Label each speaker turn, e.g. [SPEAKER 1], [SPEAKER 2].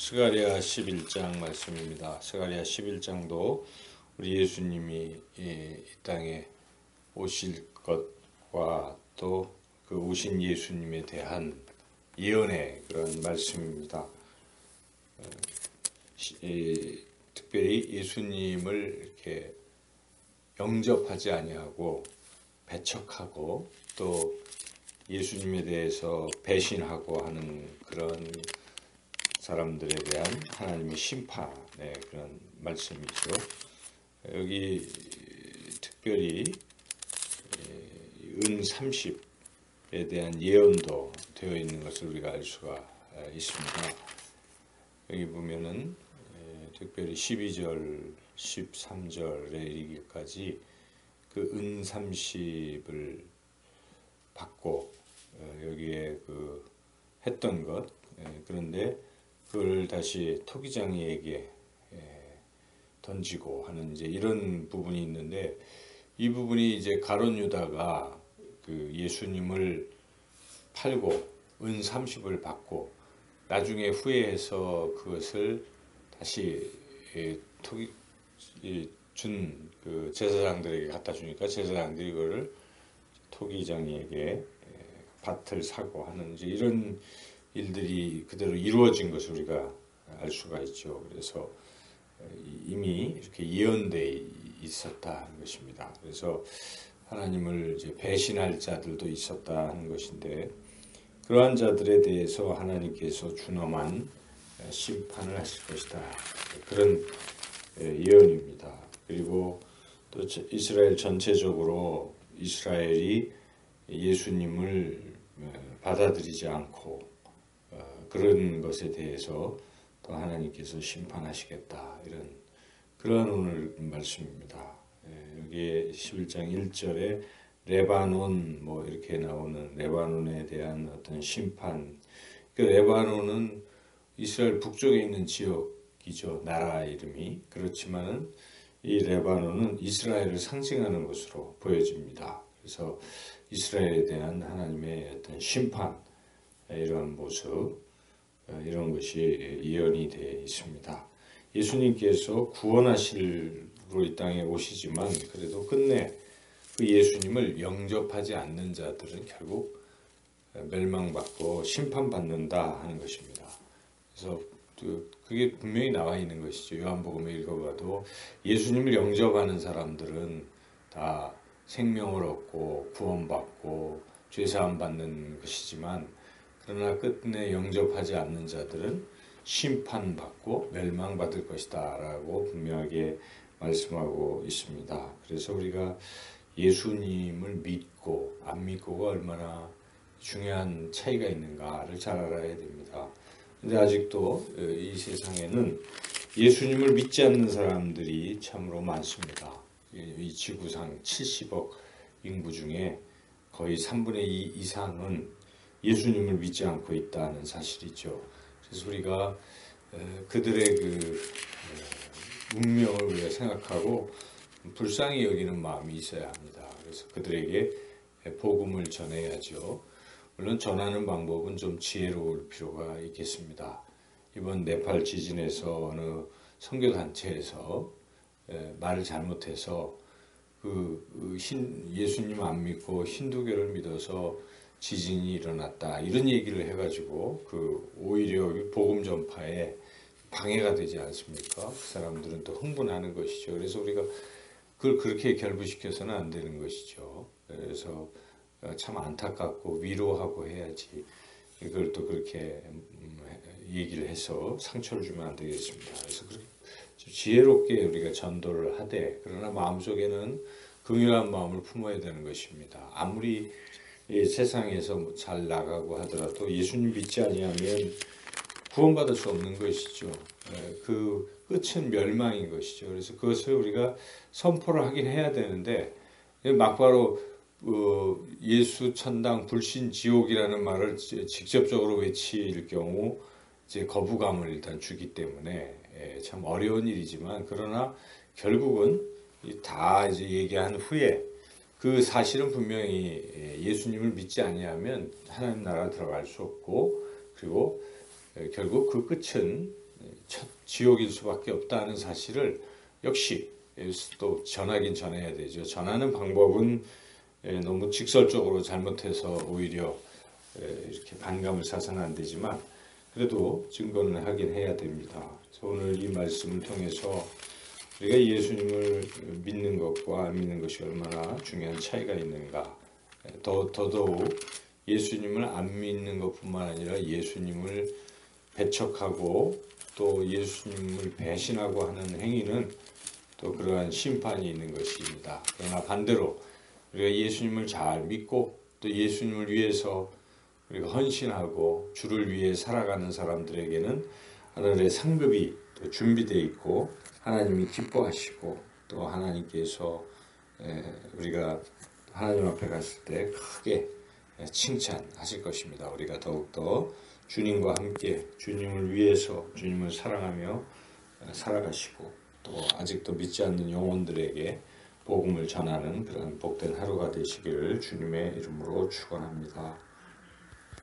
[SPEAKER 1] 스가랴 11장 말씀입니다. 스가랴 11장도 우리 예수님이 이 땅에 오실 것과 또 그 오신 예수님에 대한 예언의 그런 말씀입니다. 특별히 예수님을 이렇게 영접하지 아니하고 배척하고 또 예수님에 대해서 배신하고 하는 그런 사람들에 대한 하나님의 심판의 그런 말씀이죠. 여기 특별히 은 30에 대한 예언도 되어 있는 것을 우리가 알 수가 있습니다. 여기 보면은 특별히 12절, 13절에 이르기까지 그 은 30을 받고 여기에 그 했던 것, 그런데 그걸 다시 토기장이에게 던지고 하는 이제 이런 부분이 있는데, 이 부분이 이제 가룟 유다가 그 예수님을 팔고 은 30을 받고 나중에 후회해서 그것을 다시 준 그 제사장들에게 갖다 주니까 제사장들이 이거를 토기장이에게 밭을 사고 하는 이제 이런 일들이 그대로 이루어진 것을 우리가 알 수가 있죠. 그래서 이미 이렇게 예언되어 있었다는 것입니다. 그래서 하나님을 이제 배신할 자들도 있었다는 것인데, 그러한 자들에 대해서 하나님께서 준엄한 심판을 하실 것이다, 그런 예언입니다. 그리고 또 이스라엘 전체적으로 이스라엘이 예수님을 받아들이지 않고 그런 것에 대해서 또 하나님께서 심판하시겠다, 이런 그런 오늘 말씀입니다. 여기에 11장 1절에 레바논 뭐 이렇게 나오는 레바논에 대한 어떤 심판. 그 레바논은 이스라엘 북쪽에 있는 지역이죠, 나라 이름이. 그렇지만은 이 레바논은 이스라엘을 상징하는 것으로 보여집니다. 그래서 이스라엘에 대한 하나님의 어떤 심판, 이러한 모습, 이런 것이 예언이 되어 있습니다. 예수님께서 구원하시러 이 땅에 오시지만 그래도 끝내 그 예수님을 영접하지 않는 자들은 결국 멸망받고 심판받는다 하는 것입니다. 그래서 그게 분명히 나와 있는 것이죠. 요한복음에 읽어봐도 예수님을 영접하는 사람들은 다 생명을 얻고 구원받고 죄사함 받는 것이지만, 그러나 끝내 영접하지 않는 자들은 심판받고 멸망받을 것이다 라고 분명하게 말씀하고 있습니다. 그래서 우리가 예수님을 믿고 안 믿고가 얼마나 중요한 차이가 있는가를 잘 알아야 됩니다. 근데 아직도 이 세상에는 예수님을 믿지 않는 사람들이 참으로 많습니다. 이 지구상 70억 인구 중에 거의 3분의 2 이상은 예수님을 믿지 않고 있다는 사실이죠. 그래서 우리가 그들의 그 운명을 우리가 생각하고 불쌍히 여기는 마음이 있어야 합니다. 그래서 그들에게 복음을 전해야죠. 물론 전하는 방법은 좀 지혜로울 필요가 있겠습니다. 이번 네팔 지진에서 어느 선교단체에서 말을 잘못해서 예수님 안 믿고 힌두교를 믿어서 지진이 일어났다, 이런 얘기를 해가지고 오히려 복음 전파에 방해가 되지 않습니까? 그 사람들은 또 흥분하는 것이죠. 그래서 우리가 그걸 그렇게 결부시켜서는 안 되는 것이죠. 그래서 참 안타깝고 위로하고 해야지, 이걸 또 그렇게 얘기를 해서 상처를 주면 안 되겠습니다. 그래서 그렇게 지혜롭게 우리가 전도를 하되, 그러나 마음속에는 긍휼한 마음을 품어야 되는 것입니다. 아무리 이 세상에서 잘 나가고 하더라도 예수님 믿지 아니하면 구원받을 수 없는 것이죠. 그 끝은 멸망인 것이죠. 그래서 그것을 우리가 선포를 하긴 해야 되는데, 막바로 예수 천당 불신 지옥이라는 말을 직접적으로 외칠 경우 이제 거부감을 일단 주기 때문에 참 어려운 일이지만, 그러나 결국은 다 이제 얘기한 후에 그 사실은 분명히 예수님을 믿지 아니하면 하나님 나라 들어갈 수 없고, 그리고 결국 그 끝은 첫 지옥일 수밖에 없다는 사실을 역시 또 전하긴 전해야 되죠. 전하는 방법은 너무 직설적으로 잘못해서 오히려 이렇게 반감을 사서는 안 되지만 그래도 증거는 하긴 해야 됩니다. 오늘 이 말씀을 통해서 우리가 예수님을 믿는 것과 안 믿는 것이 얼마나 중요한 차이가 있는가, 더더욱 예수님을 안 믿는 것뿐만 아니라 예수님을 배척하고 또 예수님을 배신하고 하는 행위는 또 그러한 심판이 있는 것입니다. 그러나 반대로 우리가 예수님을 잘 믿고 또 예수님을 위해서 우리가 헌신하고 주를 위해 살아가는 사람들에게는 하늘의 상급이 또 준비되어 있고 하나님이 기뻐하시고 또 하나님께서 우리가 하나님 앞에 갔을 때 크게 칭찬하실 것입니다. 우리가 더욱더 주님과 함께 주님을 위해서 주님을 사랑하며 살아가시고 또 아직도 믿지 않는 영혼들에게 복음을 전하는 그런 복된 하루가 되시기를 주님의 이름으로 축원합니다.